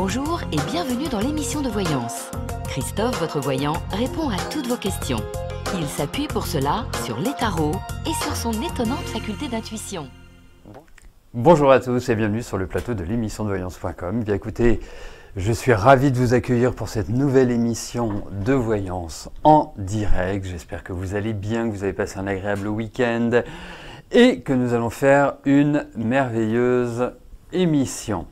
Bonjour et bienvenue dans l'émission de voyance. Christophe, votre voyant, répond à toutes vos questions. Il s'appuie pour cela sur les tarots et sur son étonnante faculté d'intuition. Bonjour à tous et bienvenue sur le plateau de l'émission de voyance.com. Bien écoutez, je suis ravi de vous accueillir pour cette nouvelle émission de voyance en direct. J'espère que vous allez bien, que vous avez passé un agréable week-end et que nous allons faire une merveilleuse émission.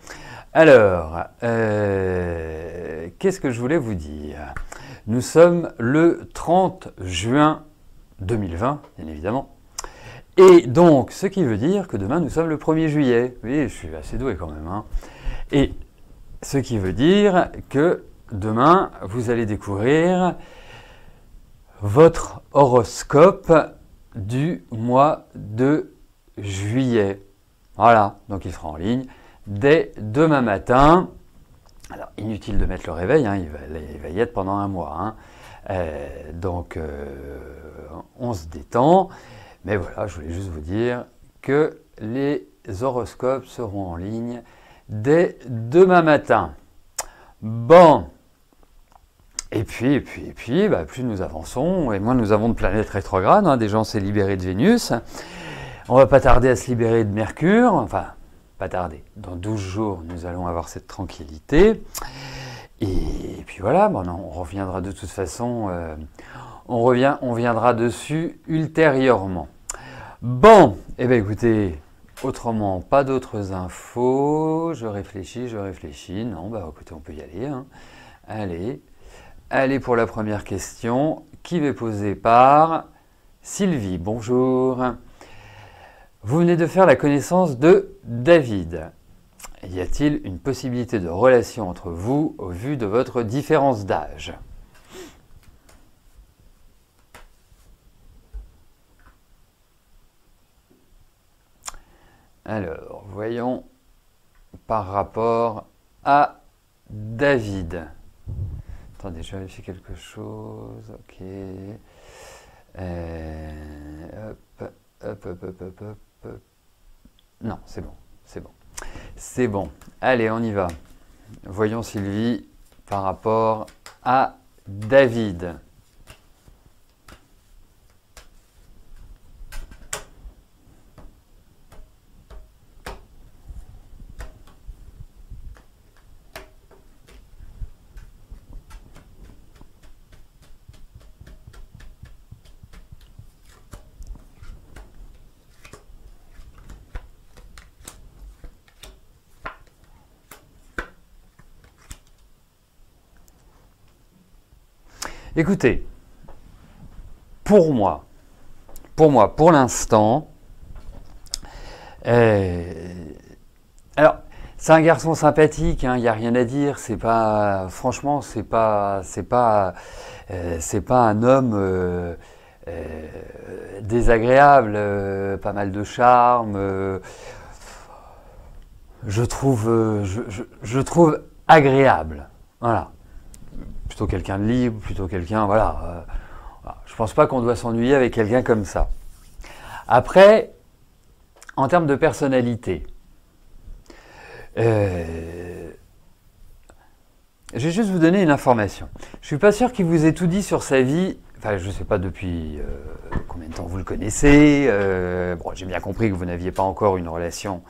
Alors, qu'est-ce que je voulais vous dire? Nous sommes le 30 juin 2020, bien évidemment. Et donc, ce qui veut dire que demain, nous sommes le 1er juillet. Oui, je suis assez doué quand même. Et ce qui veut dire que demain, vous allez découvrir votre horoscope du mois de juillet. Voilà, donc il sera en ligne dès demain matin. Alors, inutile de mettre le réveil, il va y être pendant un mois. Donc, on se détend. Mais voilà, je voulais juste vous dire que les horoscopes seront en ligne dès demain matin. Bon. Et puis, plus nous avançons, et moins nous avons de planètes rétrogrades. Des gens s'est libéré de Vénus. On va pas tarder à se libérer de Mercure. Enfin, pas tarder. Dans 12 jours, nous allons avoir cette tranquillité. Et puis voilà, on reviendra de toute façon, on reviendra dessus ultérieurement. Bon, eh bien écoutez, autrement, pas d'autres infos. Je réfléchis. Non, écoutez, on peut y aller. Allez pour la première question, qui est posée par Sylvie. Bonjour. Vous venez de faire la connaissance de David. Y a-t-il une possibilité de relation entre vous au vu de votre différence d'âge? Alors, voyons par rapport à David. Attendez, je vérifie quelque chose. Ok. Hop. Non, c'est bon. Allez, on y va. Voyons Sylvie par rapport à David. Écoutez, pour l'instant, alors c'est un garçon sympathique, il n'y a rien à dire. Franchement, c'est pas un homme désagréable, pas mal de charme. Je trouve agréable. Voilà. Plutôt quelqu'un de libre, plutôt quelqu'un, voilà. Je pense pas qu'on doit s'ennuyer avec quelqu'un comme ça. Après, en termes de personnalité, je vais juste vous donner une information. Je suis pas sûr qu'il vous ait tout dit sur sa vie. Enfin, je sais pas depuis combien de temps vous le connaissez. J'ai bien compris que vous n'aviez pas encore une relation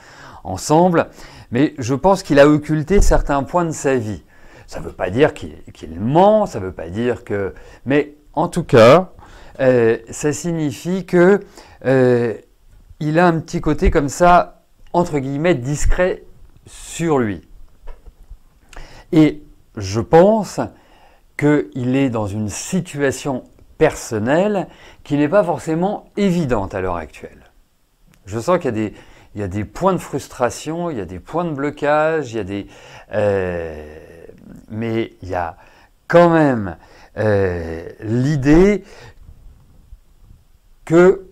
ensemble, mais je pense qu'il a occulté certains points de sa vie. Ça ne veut pas dire qu'il ment, ça ne veut pas dire que... Mais en tout cas, ça signifie que il a un petit côté comme ça, entre guillemets, discret sur lui. Et je pense qu'il est dans une situation personnelle qui n'est pas forcément évidente à l'heure actuelle. Je sens qu'il y a des points de frustration, il y a des points de blocage, il y a des... mais il y a quand même l'idée que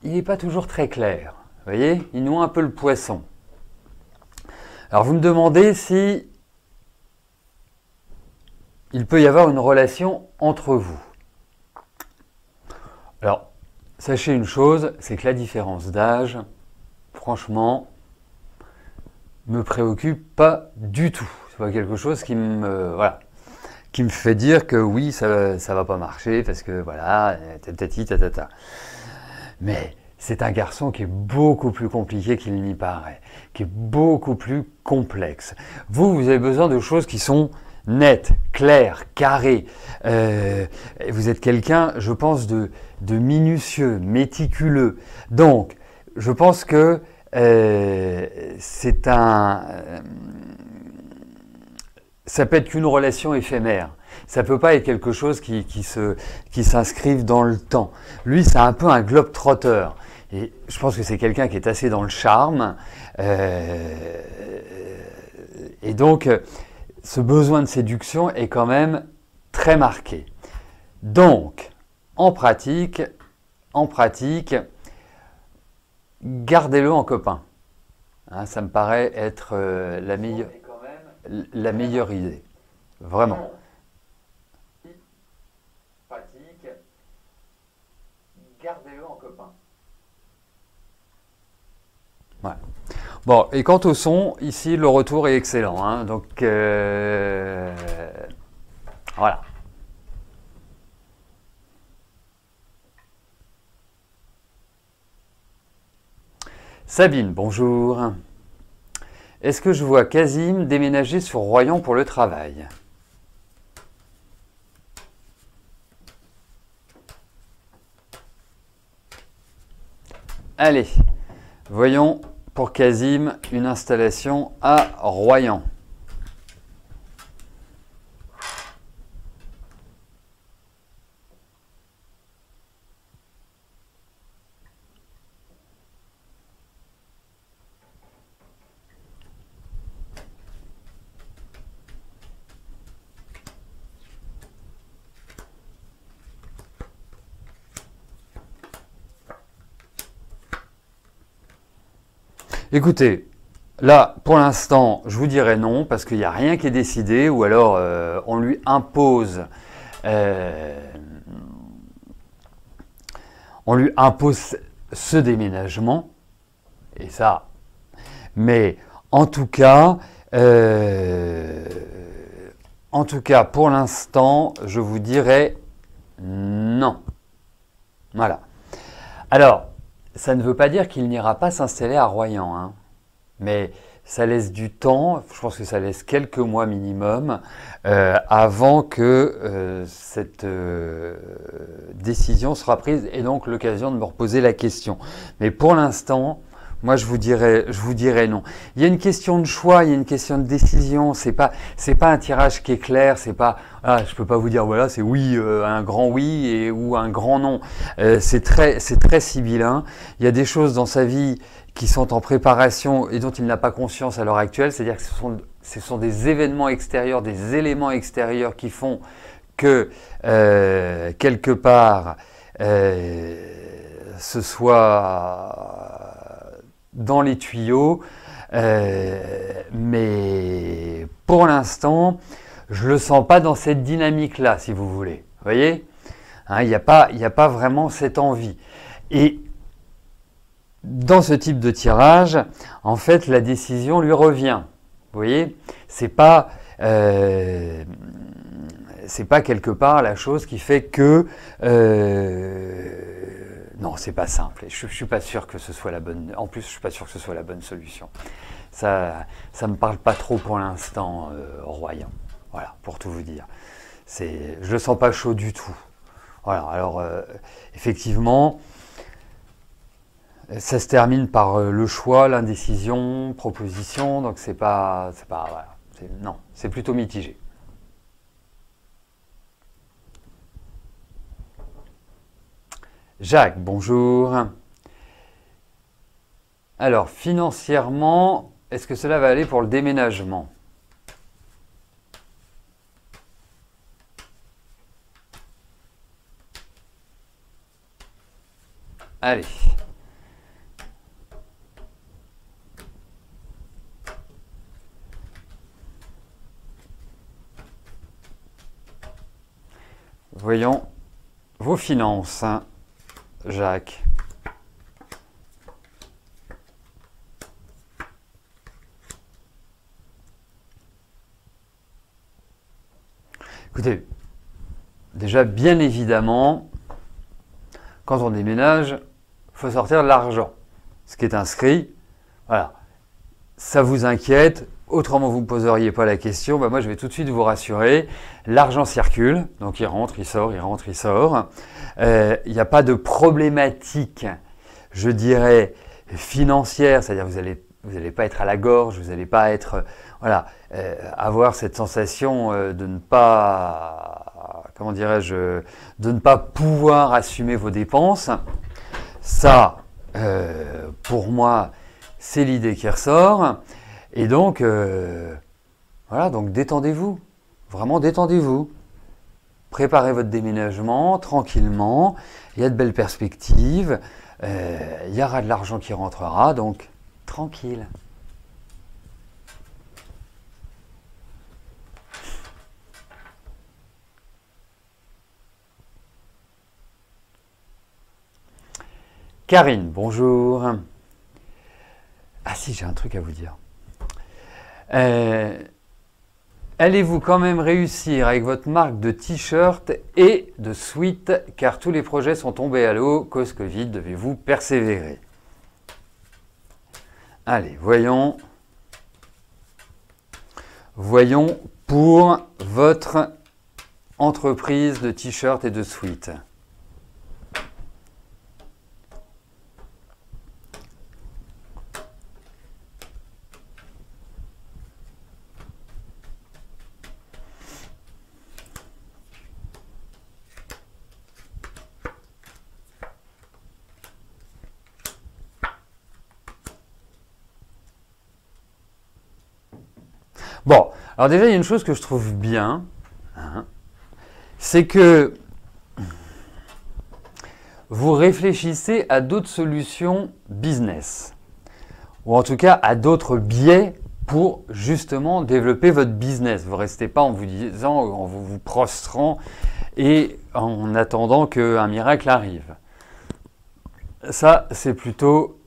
il n'est pas toujours très clair. Vous voyez, il noie un peu le poisson. Alors vous me demandez si il peut y avoir une relation entre vous. Alors, sachez une chose, c'est que la différence d'âge, franchement, me préoccupe pas du tout. C'est pas quelque chose qui voilà, qui me fait dire que oui, ça va pas marcher parce que voilà, tatati tatata. Mais c'est un garçon qui est beaucoup plus compliqué qu'il n'y paraît, qui est beaucoup plus complexe. Vous avez besoin de choses qui sont nettes, claires, carrées. Vous êtes quelqu'un, je pense, de minutieux, méticuleux. Donc, je pense que c'est ça peut être qu'une relation éphémère. Ça peut pas être quelque chose qui s'inscrive dans le temps. Lui, c'est un peu un globe-trotter. Et je pense que c'est quelqu'un qui est assez dans le charme. Et donc, ce besoin de séduction est quand même très marqué. Donc, en pratique, gardez-le en copain. Hein, ça me paraît être la meilleure idée. Vraiment. Pratique, gardez-le en copain. Ouais. Bon, et quant au son, ici le retour est excellent. Hein, donc voilà. Sabine, bonjour. Est-ce que je vois Kazim déménager sur Royan pour le travail? Allez, voyons pour Kazim une installation à Royan. Écoutez, là, pour l'instant, je vous dirais non, parce qu'il n'y a rien qui est décidé, ou alors on lui impose ce déménagement, et ça. Mais en tout cas, pour l'instant, je vous dirais non. Voilà. Alors, ça ne veut pas dire qu'il n'ira pas s'installer à Royan, hein. Mais ça laisse du temps, je pense que ça laisse quelques mois minimum, avant que cette décision sera prise et donc l'occasion de me reposer la question. Mais pour l'instant, moi je vous dirais non. Il y a une question de choix, il y a une question de décision. C'est pas un tirage qui est clair. C'est pas, je peux pas vous dire voilà c'est oui, un grand oui ou un grand non. C'est très sibyllin. Il y a des choses dans sa vie qui sont en préparation et dont il n'a pas conscience à l'heure actuelle. C'est-à-dire que ce sont des événements extérieurs, des éléments extérieurs qui font que quelque part ce soit dans les tuyaux, mais pour l'instant, je le sens pas dans cette dynamique-là, si vous voulez. Vous voyez, hein, il n'y a pas vraiment cette envie. Et dans ce type de tirage, en fait, la décision lui revient. Vous voyez, c'est pas quelque part la chose qui fait que non, c'est pas simple. Je suis pas sûr que ce soit la bonne. En plus, je suis pas sûr que ce soit la bonne solution. Ça me parle pas trop pour l'instant, Royan. Voilà, pour tout vous dire. Je le sens pas chaud du tout. Voilà. Alors, effectivement, ça se termine par le choix, l'indécision, proposition. Donc voilà. Non, c'est plutôt mitigé. Jacques, bonjour. Alors, financièrement, est-ce que cela va aller pour le déménagement? Allez. Voyons vos finances, hein, Jacques. Écoutez, déjà, bien évidemment, quand on déménage, il faut sortir de l'argent. Ce qui est inscrit, voilà. Ça vous inquiète, autrement vous ne me poseriez pas la question. Moi, je vais tout de suite vous rassurer. L'argent circule, donc il rentre, il sort, il rentre, il sort. Il n'y a pas de problématique, je dirais, financière, c'est-à-dire vous n'allez pas être à la gorge, vous n'allez pas être, avoir cette sensation de ne pas, comment dirais-je, de ne pas pouvoir assumer vos dépenses. Ça, pour moi, c'est l'idée qui ressort. Et donc, voilà, donc détendez-vous, vraiment détendez-vous. Préparez votre déménagement tranquillement, il y a de belles perspectives, il y aura de l'argent qui rentrera, donc tranquille. Karine, bonjour. Ah si, j'ai un truc à vous dire. Allez-vous quand même réussir avec votre marque de t-shirt et de sweat, car tous les projets sont tombés à l'eau, cause Covid, devez-vous persévérer? Allez, voyons. Voyons pour votre entreprise de t-shirt et de sweat. Bon, alors déjà, il y a une chose que je trouve bien, hein, c'est que vous réfléchissez à d'autres solutions business, ou en tout cas à d'autres biais pour justement développer votre business. Vous ne restez pas en vous disant, en vous prostrant et en attendant qu'un miracle arrive. Ça, c'est plutôt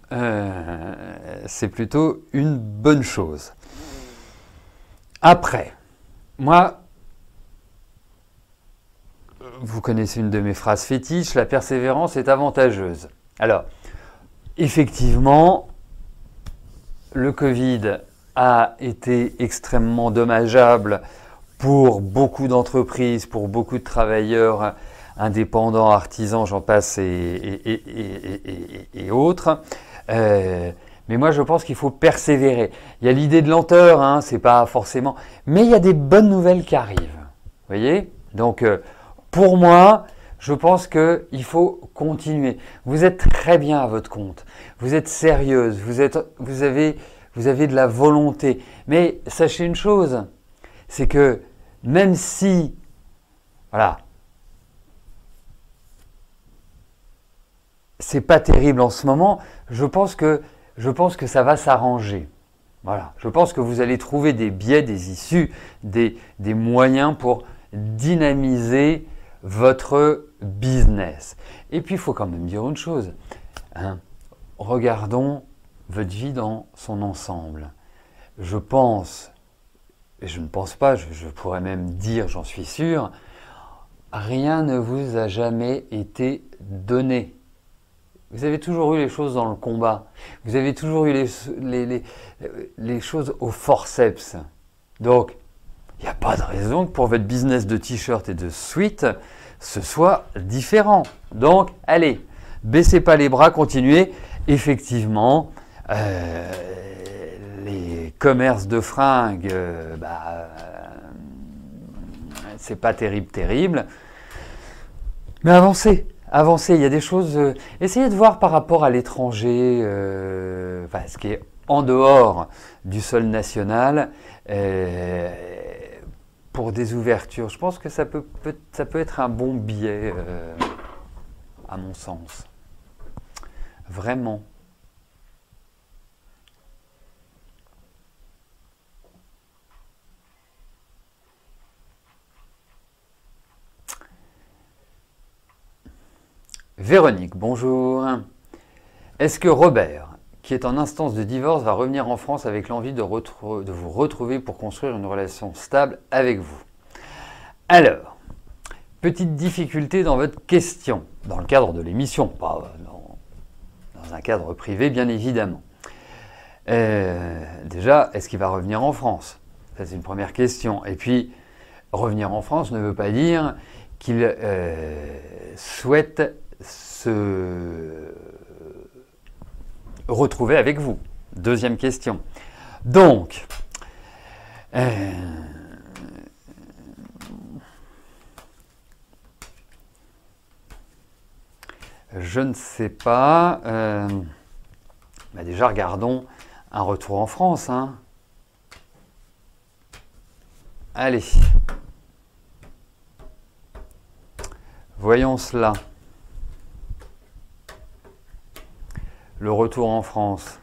une bonne chose. Après, moi, vous connaissez une de mes phrases fétiches, la persévérance est avantageuse. Alors, effectivement, le Covid a été extrêmement dommageable pour beaucoup d'entreprises, pour beaucoup de travailleurs indépendants, artisans, j'en passe et autres. Mais moi, je pense qu'il faut persévérer. Il y a l'idée de lenteur, hein, c'est pas forcément... Mais il y a des bonnes nouvelles qui arrivent. Vous voyez? Donc, pour moi, je pense qu'il faut continuer. Vous êtes très bien à votre compte. Vous êtes sérieuse. Vous avez de la volonté. Mais sachez une chose, c'est que même si... Voilà. C'est pas terrible en ce moment, je pense que ça va s'arranger. Voilà. Je pense que vous allez trouver des biais, des issues, des moyens pour dynamiser votre business. Et puis, il faut quand même dire une chose. Hein. Regardons votre vie dans son ensemble. Je pense, et je ne pense pas, je pourrais même dire, j'en suis sûr, rien ne vous a jamais été donné. Vous avez toujours eu les choses dans le combat. Vous avez toujours eu les choses au forceps. Donc, il n'y a pas de raison que pour votre business de t-shirt et de sweat, ce soit différent. Donc, allez, baissez pas les bras, continuez. Effectivement, les commerces de fringues, c'est pas terrible. Mais avancez. Avancez, il y a des choses... essayez de voir par rapport à l'étranger, ce qui est en dehors du sol national, pour des ouvertures. Je pense que ça peut être un bon biais, à mon sens. Vraiment. Véronique, bonjour. Est-ce que Robert, qui est en instance de divorce, va revenir en France avec l'envie de vous retrouver pour construire une relation stable avec vous? Alors, petite difficulté dans votre question, dans le cadre de l'émission, pas dans un cadre privé bien évidemment. Déjà, est-ce qu'il va revenir en France? Ça c'est une première question. Et puis, revenir en France ne veut pas dire qu'il souhaite se retrouver avec vous. Deuxième question. Donc, je ne sais pas. Déjà, regardons un retour en France. Hein. Allez. Voyons cela. Le retour en France.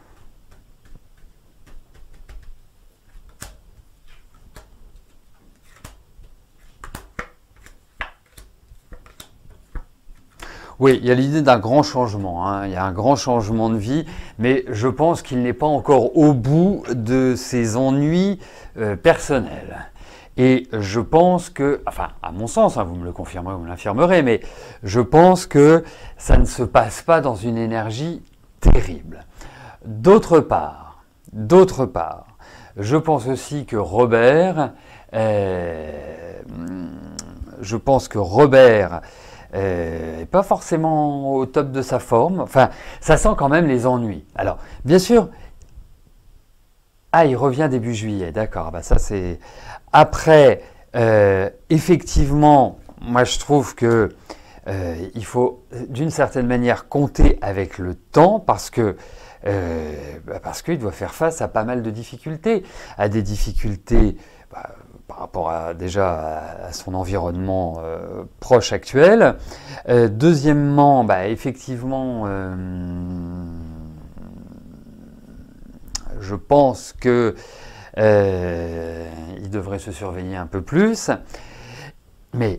Oui, il y a l'idée d'un grand changement, hein. Il y a un grand changement de vie, mais je pense qu'il n'est pas encore au bout de ses ennuis personnels. Et je pense que, enfin, à mon sens, hein, vous me le confirmerez ou me l'infirmerez, mais je pense que ça ne se passe pas dans une énergie terrible. D'autre part, je pense aussi que Robert n'est pas forcément au top de sa forme. Enfin, ça sent quand même les ennuis. Alors, bien sûr, il revient début juillet, d'accord. Bah ça c'est. Après, effectivement, moi je trouve que il faut d'une certaine manière compter avec le temps parce qu'il doit faire face à pas mal de difficultés, à des difficultés par rapport déjà à son environnement proche actuel. Deuxièmement, effectivement, je pense que il devrait se surveiller un peu plus, mais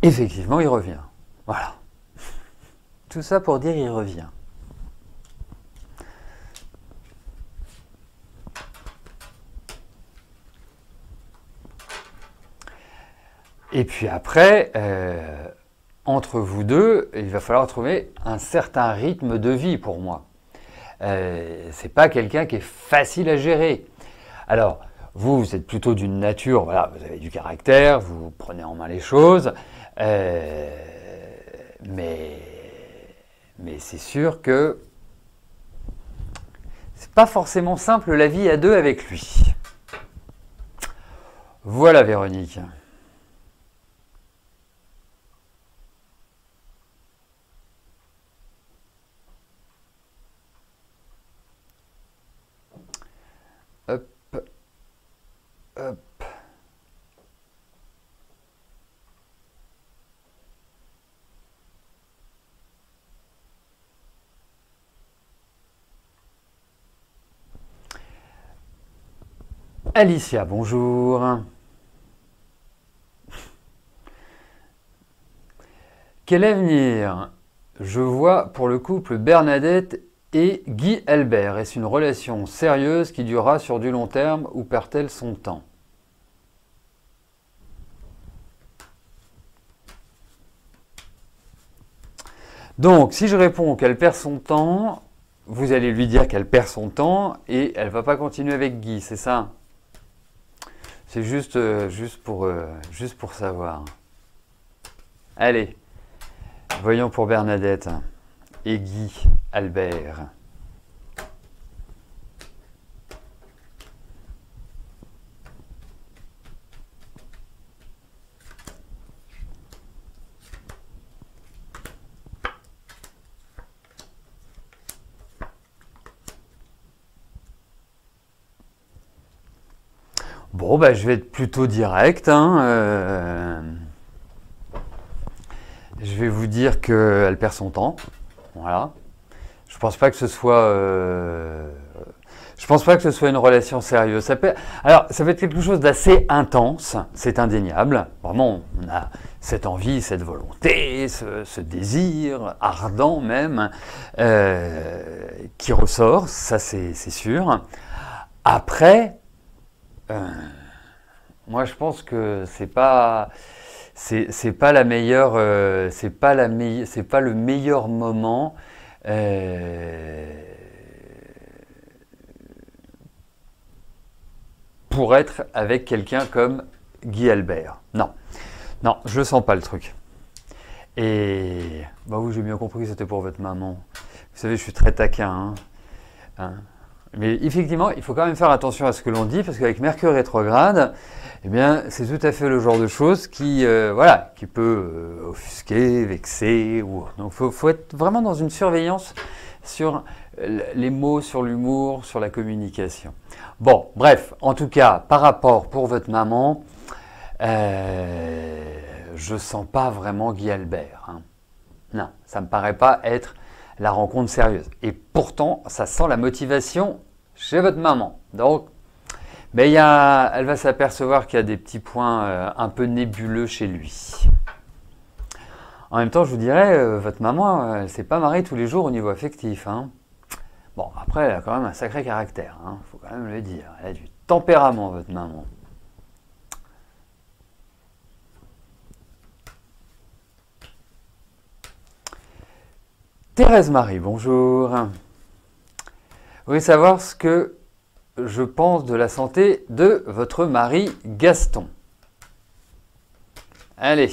effectivement, il revient. Voilà. Tout ça pour dire il revient. Et puis après, entre vous deux, il va falloir trouver un certain rythme de vie pour moi. C'est pas quelqu'un qui est facile à gérer. Alors, vous êtes plutôt d'une nature, voilà, vous avez du caractère, vous prenez en main les choses, mais c'est sûr que c'est pas forcément simple la vie à deux avec lui. Voilà Véronique. Hop, hop. Alicia, bonjour. Quel avenir je vois pour le couple Bernadette et Guy Albert? Est-ce une relation sérieuse qui durera sur du long terme ou perd-elle son temps? Donc, si je réponds qu'elle perd son temps, vous allez lui dire qu'elle perd son temps et elle ne va pas continuer avec Guy, c'est ça? C'est juste pour savoir. Allez, voyons pour Bernadette et Guy Albert. Bon, je vais être plutôt direct. Je vais vous dire qu'elle perd son temps. Voilà. Je pense pas que ce soit. Je pense pas que ce soit une relation sérieuse. Alors, ça peut être quelque chose d'assez intense, c'est indéniable. Vraiment, on a cette envie, cette volonté, ce désir ardent même, qui ressort, ça c'est sûr. Après, Moi, je pense que c'est pas la meilleure, c'est pas le meilleur moment pour être avec quelqu'un comme Guy Albert. Non, non, je le sens pas le truc. Et bah oui, j'ai bien compris que c'était pour votre maman. Vous savez, je suis très taquin, hein. Hein. Mais effectivement, il faut quand même faire attention à ce que l'on dit, parce qu'avec Mercure rétrograde, eh bien, c'est tout à fait le genre de choses qui, voilà, qui peut offusquer, vexer. Donc, faut être vraiment dans une surveillance sur les mots, sur l'humour, sur la communication. Bon, bref, en tout cas, par rapport pour votre maman, je sens pas vraiment Guy Albert. Hein. Non, ça me paraît pas être la rencontre sérieuse. Et pourtant, ça sent la motivation chez votre maman. Donc, mais elle va s'apercevoir qu'il y a des petits points un peu nébuleux chez lui. En même temps, je vous dirais, votre maman, elle ne s'est pas mariée tous les jours au niveau affectif. Hein. Bon, après, elle a quand même un sacré caractère. Hein, faut quand même le dire. Elle a du tempérament, votre maman. Thérèse Marie, bonjour. Vous voulez savoir ce que je pense de la santé de votre mari Gaston? Allez.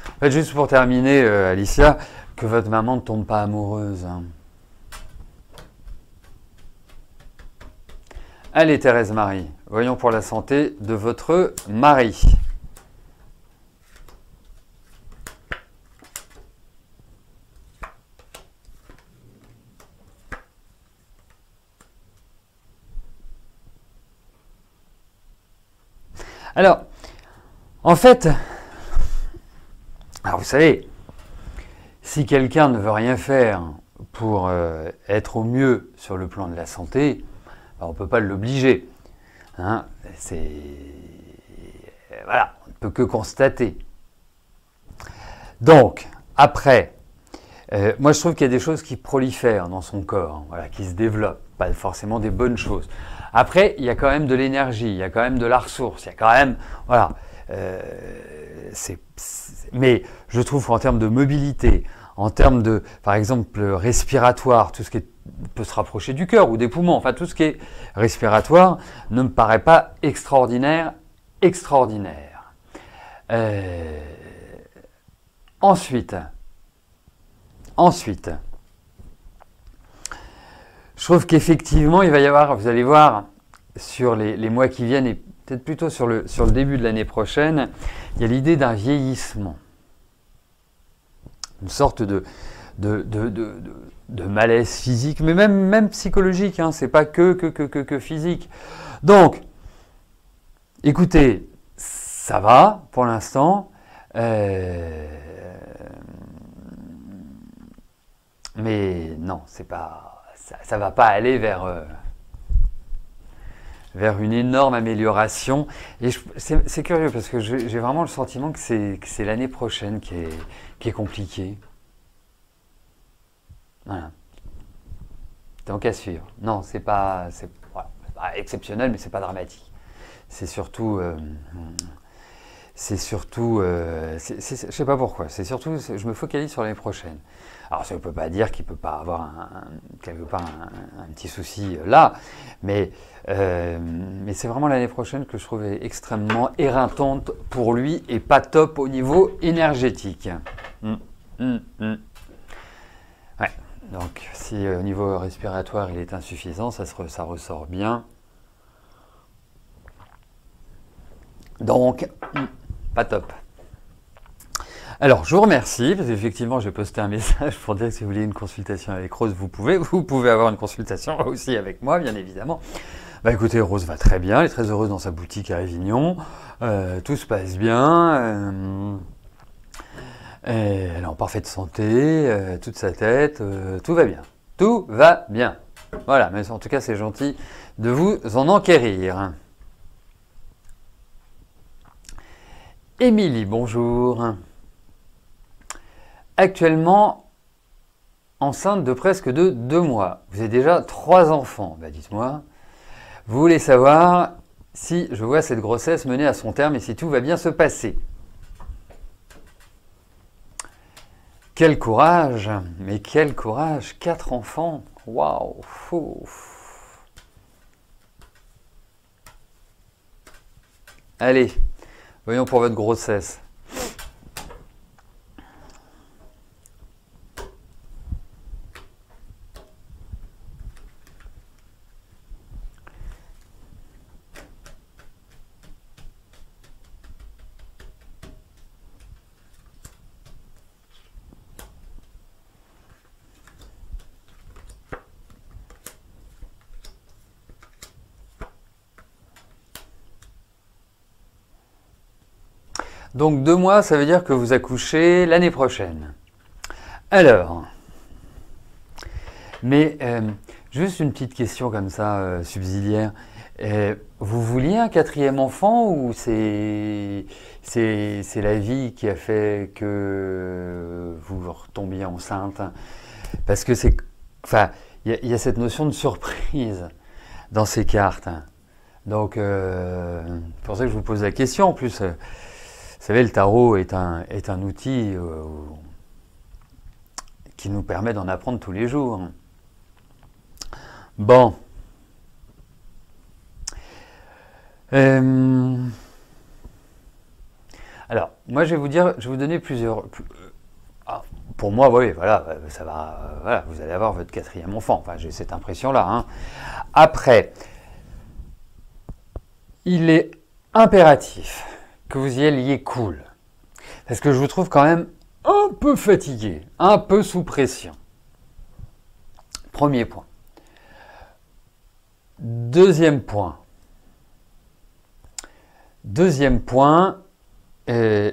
En fait, juste pour terminer, Alicia, que votre maman ne tombe pas amoureuse. Hein. Allez, Thérèse Marie, voyons pour la santé de votre mari. Alors, en fait, alors vous savez, si quelqu'un ne veut rien faire pour être au mieux sur le plan de la santé, on ne peut pas l'obliger. Hein, voilà, on ne peut que constater. Donc, après, moi je trouve qu'il y a des choses qui prolifèrent dans son corps, hein, voilà, qui se développent, pas forcément des bonnes choses. Après, il y a quand même de l'énergie, il y a quand même de la ressource, il y a quand même, voilà, mais je trouve qu'en termes de mobilité, en termes de, par exemple, respiratoire, tout ce qui peut se rapprocher du cœur ou des poumons, enfin tout ce qui est respiratoire, ne me paraît pas extraordinaire. Ensuite, je trouve qu'effectivement, il va y avoir, vous allez voir, sur les mois qui viennent, et peut-être plutôt sur le début de l'année prochaine, il y a l'idée d'un vieillissement. Une sorte de malaise physique, mais même psychologique, hein, c'est pas que physique. Donc, écoutez, ça va pour l'instant, mais non, c'est pas, ça va pas aller vers une énorme amélioration. Et c'est curieux parce que j'ai vraiment le sentiment que c'est l'année prochaine qui est compliquée. Voilà. Donc à suivre. Non, c'est pas exceptionnel, mais c'est pas dramatique. C'est surtout, je sais pas pourquoi. C'est surtout, je me focalise sur l'année prochaine. Alors ça ne peut pas dire qu'il ne peut pas avoir quelque part un petit souci là, mais c'est vraiment l'année prochaine que je trouvais extrêmement éreintante pour lui et pas top au niveau énergétique. Ouais. Donc si au niveau respiratoire il est insuffisant, ça ressort bien. Donc, pas top. Alors, je vous remercie, parce qu'effectivement, j'ai posté un message pour dire que si vous voulez une consultation avec Rose, vous pouvez avoir une consultation aussi avec moi, bien évidemment. Bah écoutez, Rose va très bien, elle est très heureuse dans sa boutique à Avignon, tout se passe bien, elle est en parfaite santé, toute sa tête, tout va bien. Tout va bien. Voilà, mais en tout cas, c'est gentil de vous en enquérir. Émilie, bonjour. Actuellement enceinte de presque de 2 mois. Vous avez déjà 3 enfants. Ben, dites-moi, vous voulez savoir si je vois cette grossesse mener à son terme et si tout va bien se passer. Quel courage, mais quel courage, 4 enfants, waouh, fou. Allez, voyons pour votre grossesse. Donc 2 mois, ça veut dire que vous accouchez l'année prochaine. Alors, mais juste une petite question comme ça, subsidiaire. Vous vouliez un 4e enfant ou c'est la vie qui a fait que vous retombiez enceinte? Parce que c'est, enfin, il y a cette notion de surprise dans ces cartes. Donc, c'est pour ça que je vous pose la question. En plus, vous savez, le tarot est un outil qui nous permet d'en apprendre tous les jours. Bon. Alors, moi, je vais vous donner plusieurs. Pour moi, oui, voilà, ça va. Voilà, vous allez avoir votre 4e enfant. Enfin, j'ai cette impression-là. Hein. Après, il est impératif que vous y alliez cool, parce que je vous trouve quand même un peu fatigué, un peu sous pression. Premier point. Deuxième point, je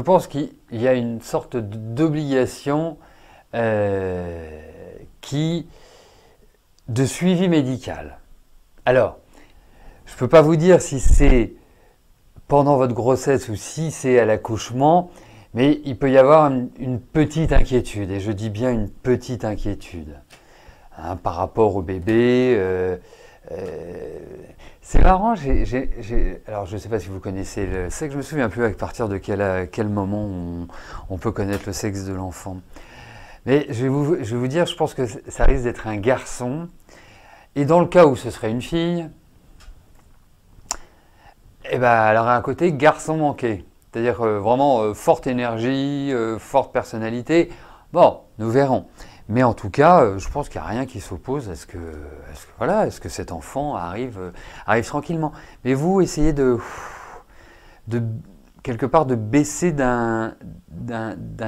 pense qu'il y a une sorte d'obligation de suivi médical. Alors, je ne peux pas vous dire si c'est pendant votre grossesse ou si c'est à l'accouchement, mais il peut y avoir une petite inquiétude, et je dis bien une petite inquiétude, hein, par rapport au bébé. C'est marrant, alors je ne sais pas si vous connaissez le sexe, je me souviens plus à partir de quel moment on peut connaître le sexe de l'enfant. Mais je vais vous dire, je pense que ça risque d'être un garçon, et dans le cas où ce serait une fille, eh ben, elle aurait un côté garçon manqué, c'est-à-dire vraiment forte énergie, forte personnalité. Bon, nous verrons. Mais en tout cas, je pense qu'il n'y a rien qui s'oppose à ce que cet enfant arrive tranquillement. Mais vous, essayez de quelque part de baisser d'un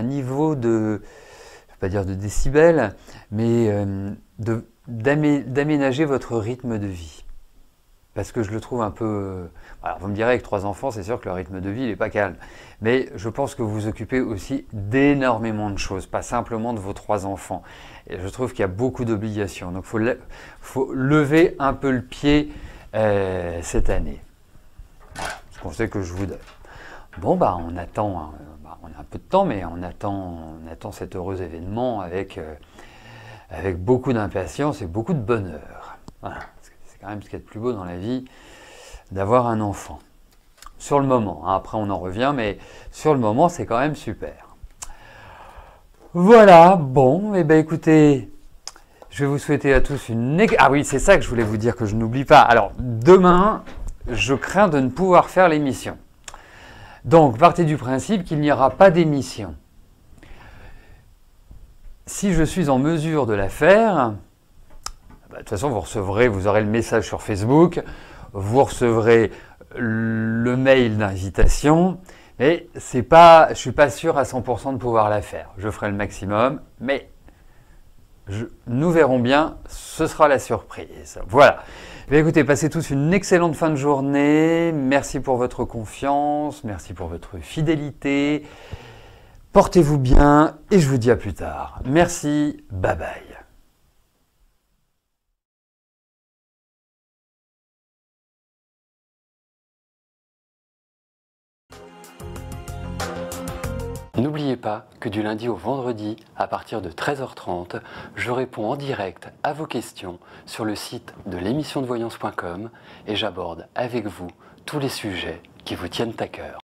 niveau de, je ne vais pas dire de décibels, mais d'aménager votre rythme de vie. Parce que je le trouve un peu... Alors vous me direz, avec 3 enfants, c'est sûr que le rythme de vie n'est pas calme. Mais je pense que vous vous occupez aussi d'énormément de choses, pas simplement de vos 3 enfants. Et je trouve qu'il y a beaucoup d'obligations. Donc il faut lever un peu le pied cette année. Voilà, ce conseil que je vous donne. Bon, bah on attend, on a un peu de temps, mais on attend cet heureux événement avec beaucoup d'impatience et beaucoup de bonheur. Voilà. C'est quand même ce qu'il y a de plus beau dans la vie, d'avoir un enfant. Sur le moment, hein, après on en revient, mais sur le moment c'est quand même super. Voilà, bon, et bien écoutez, je vais vous souhaiter à tous une... Ah oui, c'est ça que je voulais vous dire, que je n'oublie pas. Alors, demain, je crains de ne pouvoir faire l'émission. Donc, partez du principe qu'il n'y aura pas d'émission. Si je suis en mesure de la faire... De toute façon, vous aurez le message sur Facebook, vous recevrez le mail d'invitation, mais je ne suis pas sûr à 100% de pouvoir la faire. Je ferai le maximum, mais nous verrons bien, ce sera la surprise. Voilà. Mais écoutez, passez tous une excellente fin de journée. Merci pour votre confiance, merci pour votre fidélité. Portez-vous bien et je vous dis à plus tard. Merci, bye bye. N'oubliez pas que du lundi au vendredi, à partir de 13h30, je réponds en direct à vos questions sur le site de l'émissiondevoyance.com et j'aborde avec vous tous les sujets qui vous tiennent à cœur.